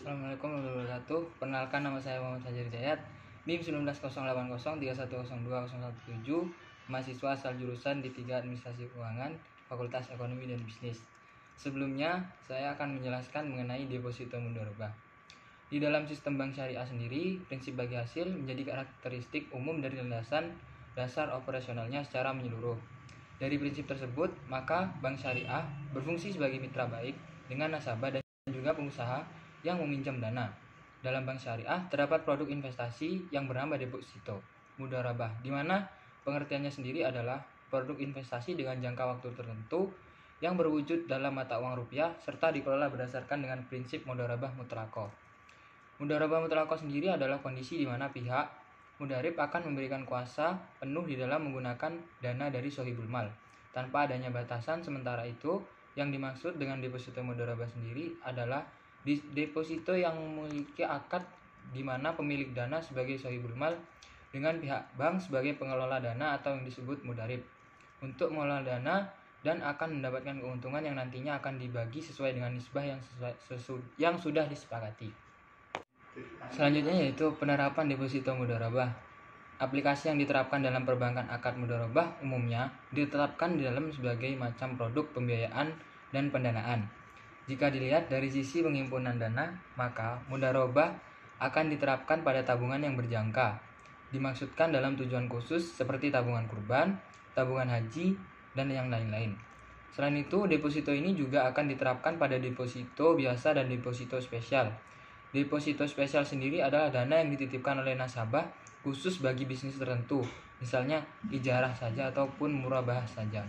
Assalamualaikum warahmatullahi wabarakatuh. Perkenalkan, nama saya Muhammad Fajar Hidayat, NIM 19080310117, mahasiswa asal jurusan D3 Administrasi Keuangan, Fakultas Ekonomi dan Bisnis. Sebelumnya, saya akan menjelaskan mengenai deposito mudharabah. Di dalam sistem bank syariah sendiri, prinsip bagi hasil menjadi karakteristik umum dari landasan dasar operasionalnya secara menyeluruh. Dari prinsip tersebut, maka bank syariah berfungsi sebagai mitra baik dengan nasabah dan juga pengusaha yang meminjam dana. Dalam bank syariah terdapat produk investasi yang bernama deposito mudharabah, di mana pengertiannya sendiri adalah produk investasi dengan jangka waktu tertentu yang berwujud dalam mata uang rupiah serta dikelola berdasarkan dengan prinsip mudharabah mutlaqah. Mudharabah mutlaqah sendiri adalah kondisi di mana pihak mudharib akan memberikan kuasa penuh di dalam menggunakan dana dari sohibul mal tanpa adanya batasan. Sementara itu, yang dimaksud dengan deposito mudharabah sendiri adalah deposito yang memiliki akad di mana pemilik dana sebagai sohibul mal dengan pihak bank sebagai pengelola dana atau yang disebut mudharib untuk mengelola dana dan akan mendapatkan keuntungan yang nantinya akan dibagi sesuai dengan nisbah yang sudah disepakati. Selanjutnya yaitu penerapan deposito mudharabah. Aplikasi yang diterapkan dalam perbankan akad mudharabah umumnya ditetapkan di dalam sebagai macam produk pembiayaan dan pendanaan. Jika dilihat dari sisi penghimpunan dana, maka mudharabah akan diterapkan pada tabungan yang berjangka. Dimaksudkan dalam tujuan khusus seperti tabungan kurban, tabungan haji, dan yang lain-lain. Selain itu, deposito ini juga akan diterapkan pada deposito biasa dan deposito spesial. Deposito spesial sendiri adalah dana yang dititipkan oleh nasabah khusus bagi bisnis tertentu, misalnya ijarah saja ataupun murabahah saja.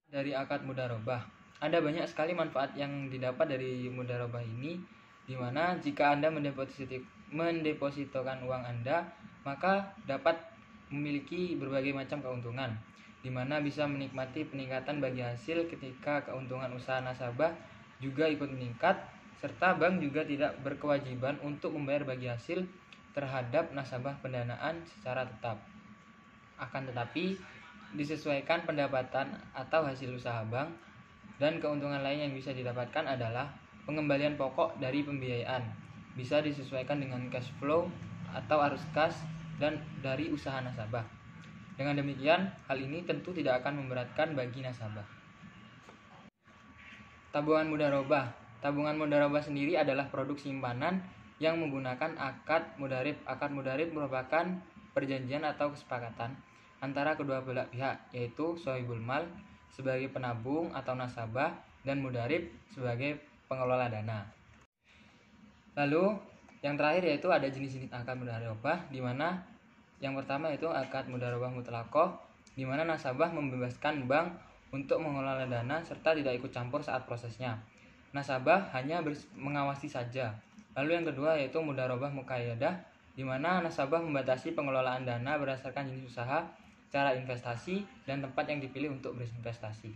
Dari akad mudharabah, ada banyak sekali manfaat yang didapat dari mudharabah ini, di mana jika Anda mendepositokan uang Anda, maka dapat memiliki berbagai macam keuntungan, di mana bisa menikmati peningkatan bagi hasil ketika keuntungan usaha nasabah juga ikut meningkat, serta bank juga tidak berkewajiban untuk membayar bagi hasil terhadap nasabah pendanaan secara tetap. Akan tetapi, disesuaikan pendapatan atau hasil usaha bank, dan keuntungan lain yang bisa didapatkan adalah pengembalian pokok dari pembiayaan. Bisa disesuaikan dengan cash flow atau arus kas dan dari usaha nasabah. Dengan demikian, hal ini tentu tidak akan memberatkan bagi nasabah. Tabungan mudharabah. Tabungan mudharabah sendiri adalah produk simpanan yang menggunakan akad mudharib. Akad mudharib merupakan perjanjian atau kesepakatan antara kedua belah pihak, yaitu sohibul mal sebagai penabung atau nasabah dan mudharib sebagai pengelola dana. Lalu yang terakhir yaitu ada jenis-jenis akad mudharabah, di mana yang pertama yaitu akad mudharabah mutlaqah, di mana nasabah membebaskan bank untuk mengelola dana serta tidak ikut campur saat prosesnya. Nasabah hanya mengawasi saja. Lalu yang kedua yaitu mudharabah muqayyadah, di mana nasabah membatasi pengelolaan dana berdasarkan jenis usaha, cara investasi, dan tempat yang dipilih untuk berinvestasi.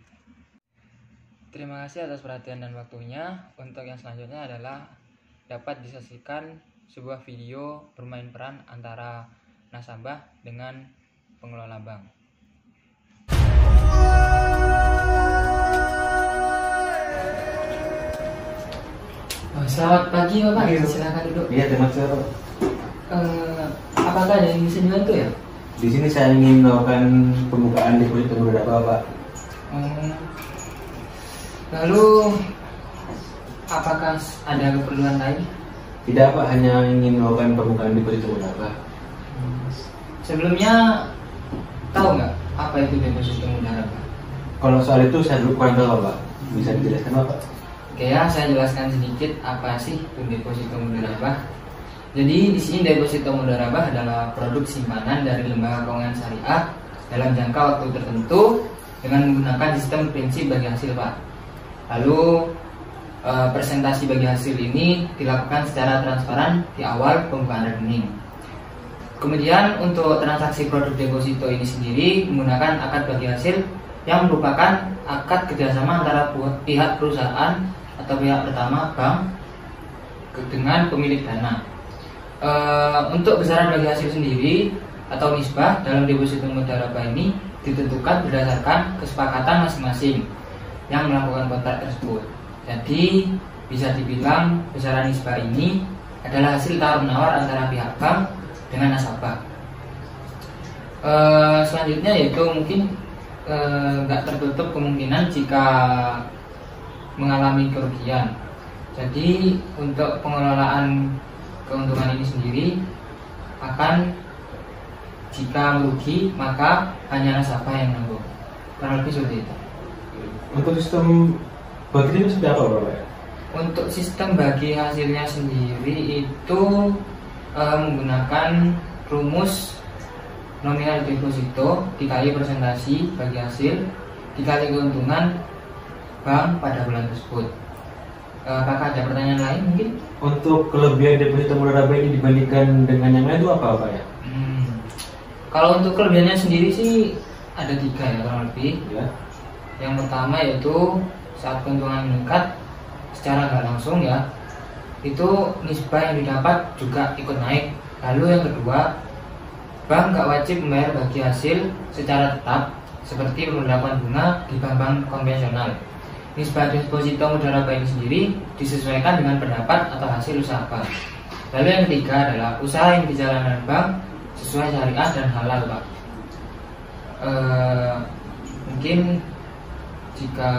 Terima kasih atas perhatian dan waktunya. Untuk yang selanjutnya adalah dapat disaksikan sebuah video bermain peran antara nasabah dengan pengelola bank. Selamat pagi Bapak, silakan duduk. Iya, terima kasih Pak. Apakah ada yang bisa dibantu ya? Di sini saya ingin melakukan pembukaan deposito mudharabah Pak. Lalu apakah ada keperluan lain? Tidak Pak, hanya ingin melakukan pembukaan deposito mudharabah. Sebelumnya tahu nggak apa itu deposito mudharabah? Kalau soal itu saya dulu kurang tahu Pak. Bisa dijelaskan Pak? Oke ya, saya jelaskan sedikit apa sih itu deposito mudharabah. Jadi di sini deposito mudharabah adalah produk simpanan dari lembaga keuangan syariah dalam jangka waktu tertentu dengan menggunakan sistem prinsip bagi hasil Pak. Lalu presentasi bagi hasil ini dilakukan secara transparan di awal pembukaan rekening. Kemudian untuk transaksi produk deposito ini sendiri menggunakan akad bagi hasil yang merupakan akad kerjasama antara pihak perusahaan atau pihak pertama bank dengan pemilik dana. Untuk besaran bagi hasil sendiri atau nisbah dalam deposito mudharabah ini ditentukan berdasarkan kesepakatan masing-masing yang melakukan kontrak tersebut. Jadi Bisa dibilang besaran nisbah ini adalah hasil tawar-menawar antara pihak bank dengan nasabah. Selanjutnya yaitu mungkin nggak tertutup kemungkinan jika mengalami kerugian. Jadi untuk pengelolaan keuntungan ini sendiri akan jika merugi maka hanya nasabah yang menanggung. Kurang lebih seperti itu. Untuk sistem bagi ini seperti apa Pak? Untuk sistem bagi hasilnya sendiri itu menggunakan rumus nominal deposito dikali persentasi bagi hasil dikali keuntungan bank pada bulan tersebut. Apakah ada pertanyaan lain mungkin? Untuk kelebihan deposito mudharabah ini dibandingkan dengan yang lain itu apa Pak ya? Kalau untuk kelebihannya sendiri sih ada 3 ya kurang lebih. Ya. Yang pertama yaitu saat keuntungan meningkat secara nggak langsung ya, itu nisbah yang didapat juga ikut naik. Lalu yang kedua, bank nggak wajib membayar bagi hasil secara tetap seperti pemberlakuan bunga di bank-bank konvensional. Nisbah deposito mudharabah ini sendiri disesuaikan dengan pendapat atau hasil usaha bank. Lalu yang ketiga adalah usaha yang dijalankan bank sesuai syariah dan halal, Pak. Mungkin jika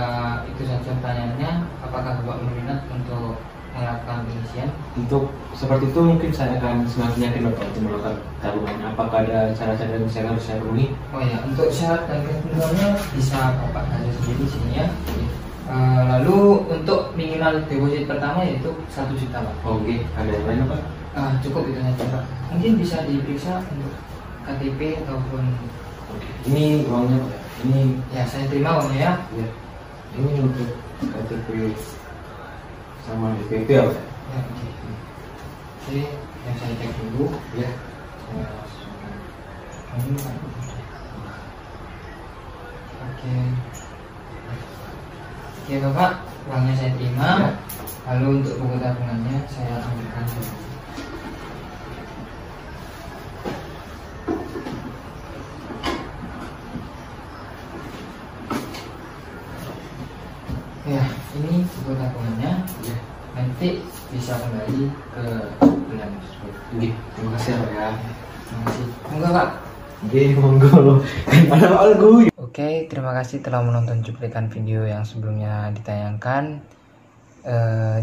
itu saja pertanyaannya, apakah Bapak berminat untuk melakukan pengisian? Untuk seperti itu mungkin saya akan semakin yakin Bapak untuk melakukan tabungan. Apakah ada cara-cara yang saya harus saya penuhi? Oh ya, untuk syarat dan ketentuannya bisa Bapak baca sendiri di sini ya. Lalu untuk minimal deposit pertama yaitu 1 juta, Pak. Oke, ada yang lain Pak? Cukup itu saja, Pak. Mungkin bisa diperiksa untuk KTP ataupun. Oke. Ini uangnya Pak. Ini ya saya terima uangnya ya. Ya. Ini untuk KTP sama DPP ya Pak. Ya, oke. Oke, yang saya cek dulu. Ya. Oke. Oke Bapak, uangnya saya terima. Ya. Lalu untuk buku tabungannya saya ambilkan dulu. Ya, ini buku tabungannya. Ya. Nanti bisa kembali ke bulan tersebut. Oke, terima kasih ya Pak ya. Terima kasih. Enggak Pak. Oke, monggo. Ada algo. Oke, terima kasih telah menonton cuplikan video yang sebelumnya ditayangkan.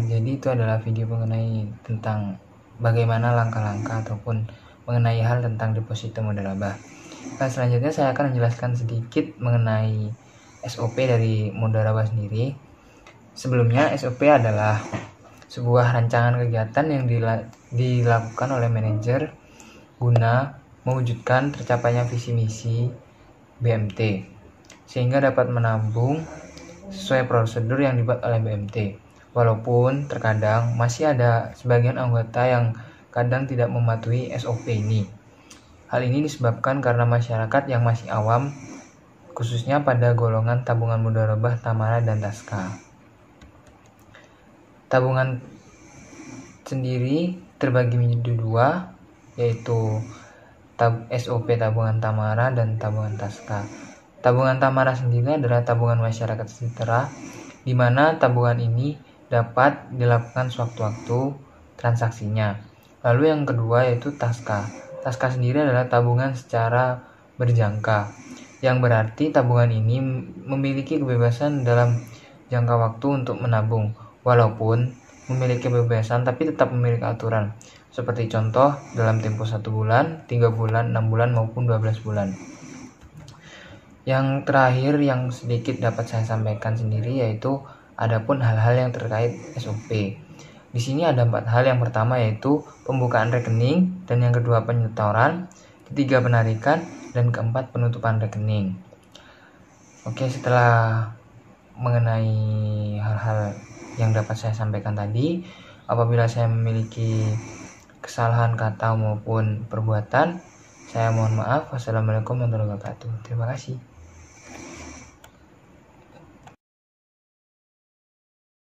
Jadi itu adalah video mengenai tentang bagaimana langkah-langkah ataupun mengenai hal tentang deposito mudharabah. Nah, selanjutnya saya akan menjelaskan sedikit mengenai SOP dari mudharabah sendiri. Sebelumnya, SOP adalah sebuah rancangan kegiatan yang dilakukan oleh manajer guna mewujudkan tercapainya visi misi BMT sehingga dapat menabung sesuai prosedur yang dibuat oleh BMT. Walaupun terkadang masih ada sebagian anggota yang kadang tidak mematuhi SOP ini. Hal ini disebabkan karena masyarakat yang masih awam, khususnya pada golongan tabungan mudharabah, tamara, dan taska. Tabungan sendiri terbagi menjadi 2, yaitu SOP tabungan tamara dan tabungan taska. Tabungan tamara sendiri adalah tabungan masyarakat sejahtera, di mana tabungan ini dapat dilakukan sewaktu-waktu transaksinya. Lalu yang kedua yaitu taska. Taska sendiri adalah tabungan secara berjangka, yang berarti tabungan ini memiliki kebebasan dalam jangka waktu untuk menabung, walaupun memiliki kebebasan tapi tetap memiliki aturan. Seperti contoh dalam tempo 1 bulan, 3 bulan, 6 bulan maupun 12 bulan. Yang terakhir yang sedikit dapat saya sampaikan sendiri yaitu adapun hal-hal yang terkait SOP. Di sini ada 4 hal. Yang pertama yaitu pembukaan rekening, dan yang kedua penyetoran, ketiga penarikan, dan keempat penutupan rekening. Oke, setelah mengenai hal-hal yang dapat saya sampaikan tadi, apabila saya memiliki kesalahan kata maupun perbuatan, saya mohon maaf. Wassalamualaikum warahmatullahi wabarakatuh. Terima kasih.